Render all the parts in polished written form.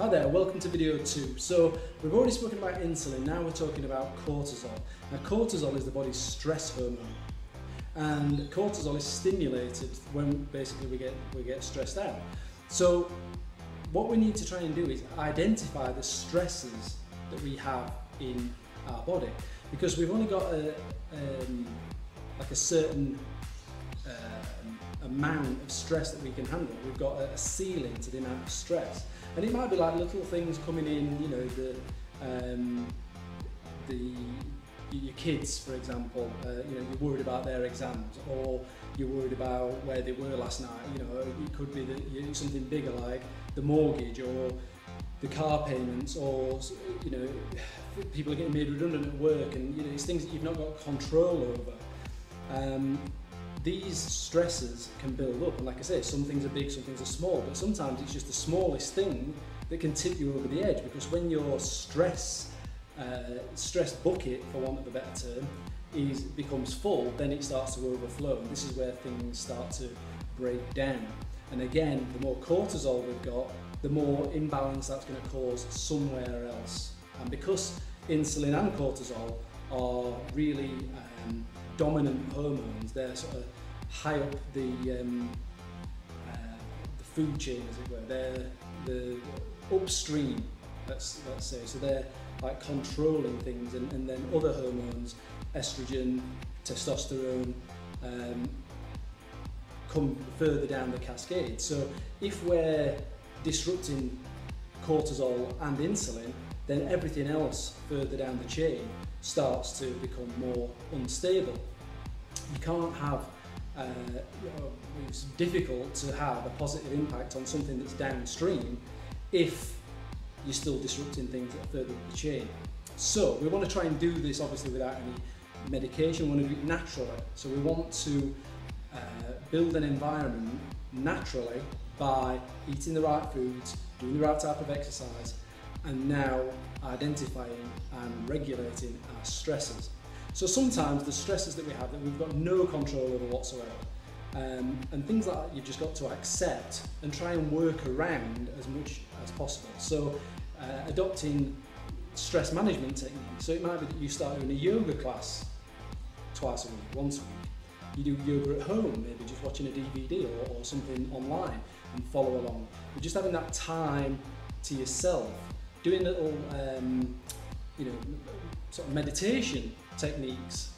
Hi there, welcome to video 2. So we've already spoken about insulin, now we're talking about cortisol. Now cortisol is the body's stress hormone, and cortisol is stimulated when basically we get stressed out. So what we need to try and do is identify the stresses that we have in our body, because we've only got a certain amount of stress that we can handle. We've got a ceiling to the amount of stress, and it might be like little things coming in, you know, your kids, for example, you know, you're worried about their exams, or you're worried about where they were last night. You know, it could be that something bigger like the mortgage or the car payments, or you know, people are getting made redundant at work, and you know, it's things that you've not got control over. These stresses can build up, and like I say, some things are big, some things are small, but sometimes it's just the smallest thing that can tip you over the edge, because when your stress bucket, for want of a better term, becomes full, then it starts to overflow, and this is where things start to break down. And again, the more cortisol we've got, the more imbalance that's going to cause somewhere else. And because insulin and cortisol are really dominant hormones, they're sort of high up the food chain, as it were. They're the upstream, let's say. So they're like controlling things, and then other hormones, estrogen, testosterone, come further down the cascade. So if we're disrupting cortisol and insulin, then everything else further down the chain starts to become more unstable. You can't have, it's difficult to have a positive impact on something that's downstream if you're still disrupting things that are further up the chain. So we want to try and do this obviously without any medication. We want to do it naturally. So we want to build an environment naturally by eating the right foods, doing the right type of exercise, and now identifying and regulating our stresses. So sometimes the stresses that we have that we've got no control over whatsoever, and things like that you've just got to accept and try and work around as much as possible. So adopting stress management techniques. So it might be that you start doing a yoga class twice a week, once a week. You do yoga at home, maybe just watching a DVD or something online and follow along. But just having that time to yourself, doing little, you know, sort of meditation techniques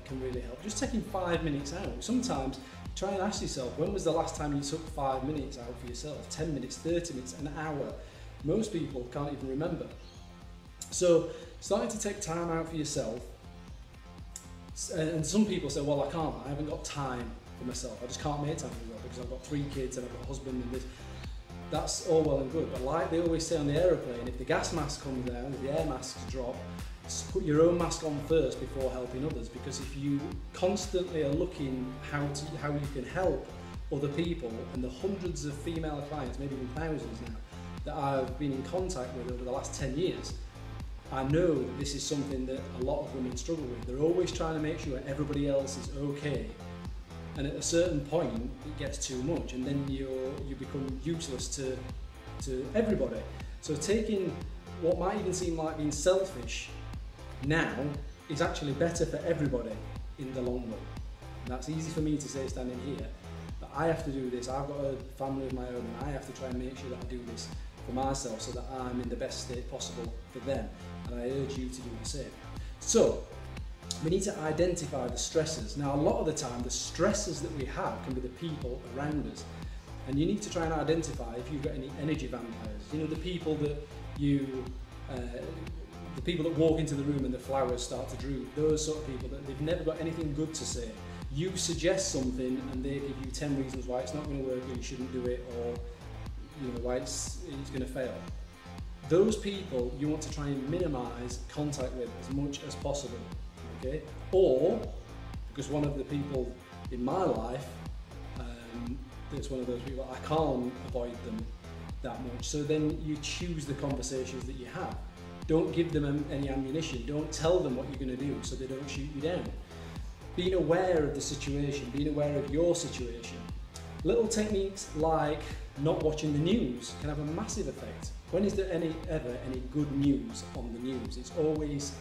can really help. Just taking 5 minutes out. Sometimes try and ask yourself, when was the last time you took 5 minutes out for yourself? 10 minutes, 30 minutes, an hour. Most people can't even remember. So starting to take time out for yourself. And some people say, well, I haven't got time for myself. I just can't make time for myself because I've got 3 kids and I've got a husband and this. That's all well and good, but like they always say on the aeroplane, if the gas mask comes down, if the air masks drop, put your own mask on first before helping others, because if you constantly are looking how you can help other people, and the hundreds of female clients, maybe even thousands now, that I've been in contact with over the last 10 years, I know that this is something that a lot of women struggle with. They're always trying to make sure everybody else is okay. And at a certain point, it gets too much, and then you become useless to everybody. So taking what might even seem like being selfish now is actually better for everybody in the long run. And that's easy for me to say standing here, but I have to do this. I've got a family of my own, and I have to try and make sure that I do this for myself so that I'm in the best state possible for them. And I urge you to do the same. So we need to identify the stresses. Now, a lot of the time, the stresses that we have can be the people around us. And you need to try and identify if you've got any energy vampires. You know, the people that walk into the room and the flowers start to droop. Those sort of people that they've never got anything good to say. You suggest something and they give you 10 reasons why it's not going to work, or you shouldn't do it, or you know, why it's going to fail. Those people you want to try and minimize contact with as much as possible. Okay? Or, because one of the people in my life, that's one of those people, I can't avoid them that much. So then you choose the conversations that you have. Don't give them any ammunition. Don't tell them what you're going to do so they don't shoot you down. Being aware of the situation, being aware of your situation. Little techniques like not watching the news can have a massive effect when is there ever any good news on the news? It's always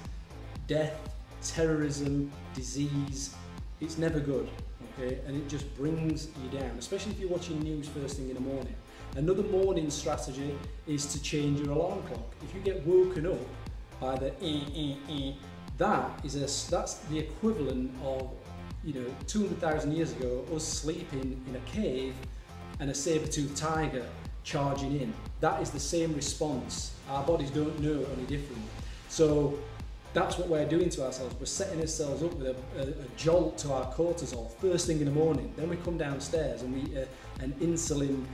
death, terrorism, disease. It's never good, okay? And it just brings you down, especially if you're watching news first thing in the morning. Another morning strategy is to change your alarm clock. If you get woken up by the that's the equivalent of, 200,000 years ago, us sleeping in a cave and a saber-toothed tiger charging in. That is the same response. Our bodies don't know any different. So that's what we're doing to ourselves. We're setting ourselves up with a jolt to our cortisol first thing in the morning. Then we come downstairs and we eat an insulin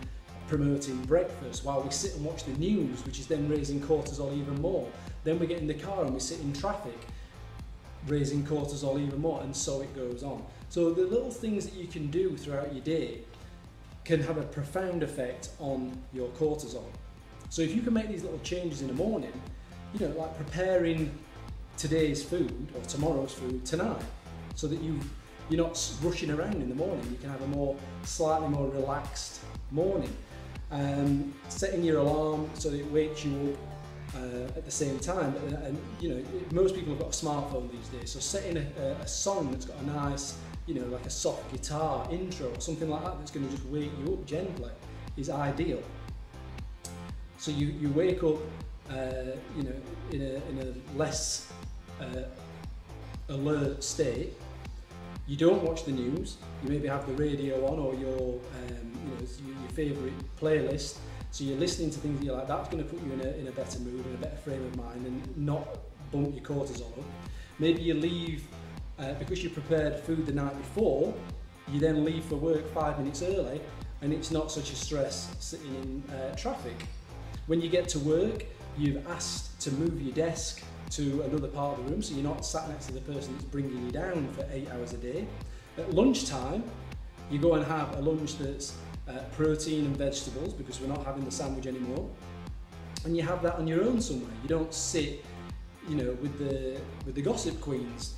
promoting breakfast while we sit and watch the news, which is then raising cortisol even more. Then we get in the car and we sit in traffic, raising cortisol even more, and so it goes on. So the little things that you can do throughout your day can have a profound effect on your cortisol. So if you can make these little changes in the morning, like preparing today's food or tomorrow's food tonight, so that you're not rushing around in the morning, you can have a slightly more relaxed morning. Setting your alarm so that it wakes you up at the same time, and most people have got a smartphone these days, so setting a song that's got a nice, like a soft guitar intro or something like that, that's going to just wake you up gently, is ideal. So you wake up in a less alert state. You don't watch the news. You maybe have the radio on, or your favourite playlist. So you're listening to things that you like. That's going to put you in a better mood, in a better frame of mind, and not bump your cortisol up. Maybe you leave because you prepared food the night before. You then leave for work 5 minutes early, and it's not such a stress sitting in traffic. When you get to work, you've asked to move your desk to another part of the room, so you're not sat next to the person that's bringing you down for 8 hours a day. At lunchtime, you go and have a lunch that's protein and vegetables, because we're not having the sandwich anymore, and you have that on your own somewhere. You don't sit, with the gossip queens,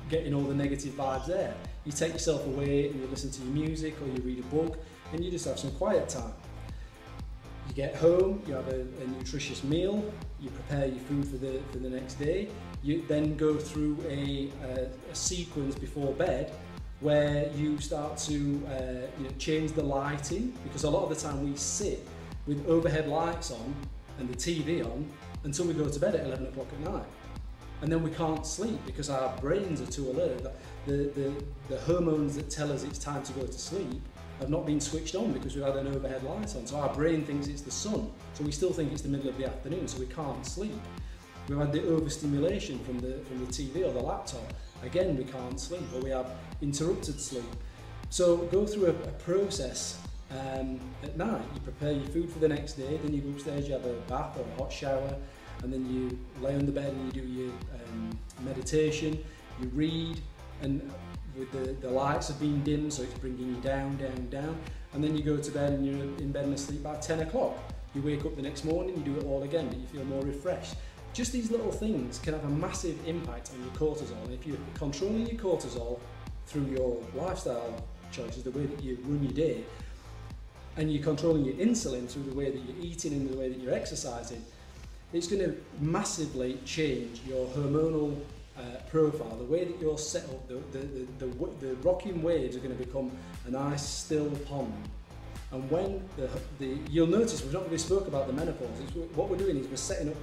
getting all the negative vibes there. You take yourself away and you listen to your music, or you read a book, and you just have some quiet time. You get home, you have a nutritious meal, you prepare your food for the next day. You then go through a sequence before bed where you start to change the lighting, because a lot of the time we sit with overhead lights on and the TV on until we go to bed at 11 o'clock at night. And then we can't sleep because our brains are too alert. The hormones that tell us it's time to go to sleep have not been switched on because we've had an overhead light on. So our brain thinks it's the sun, so we still think it's the middle of the afternoon, so we can't sleep. We've had the overstimulation from the TV or the laptop. Again, we can't sleep, or we have interrupted sleep. So go through a process at night. You prepare your food for the next day, then you go upstairs, you have a bath or a hot shower, and then you lay on the bed and you do your meditation, you read, and with the lights have been dimmed, so it's bringing you down, down, down, and then you go to bed and you're in bed and asleep by 10 o'clock. You wake up the next morning, you do it all again, but you feel more refreshed. Just these little things can have a massive impact on your cortisol. And if you're controlling your cortisol through your lifestyle choices, the way that you run your day, and you're controlling your insulin through the way that you're eating and the way that you're exercising, it's going to massively change your hormonal profile, the way that you're set up. The rocking waves are going to become a nice still pond. And when you'll notice we've not really spoke about the menopause. What we're doing is we're setting up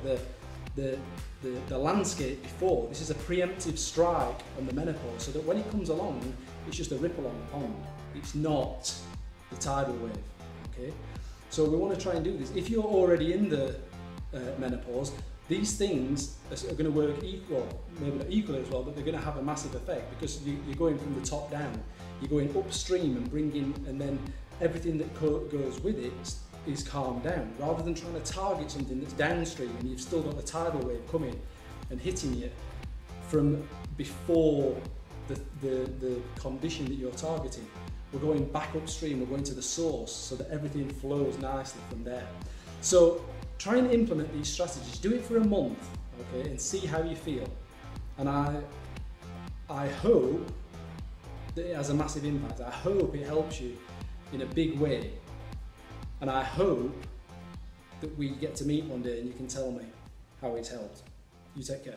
the landscape before. This is a preemptive strike on the menopause, so that when it comes along, it's just a ripple on the pond. It's not the tidal wave. Okay, so we want to try and do this. If you're already in the menopause, these things are going to work maybe not equally as well, but they're going to have a massive effect, because you're going from the top down. You're going upstream and bringing, and then everything that goes with it is calmed down, rather than trying to target something that's downstream and you've still got the tidal wave coming and hitting you from before the condition that you're targeting. We're going back upstream, we're going to the source, so that everything flows nicely from there. So try and implement these strategies. Do it for a month, okay, and see how you feel. And I hope that it has a massive impact. I hope it helps you in a big way. And I hope that we get to meet one day and you can tell me how it's helped. You take care.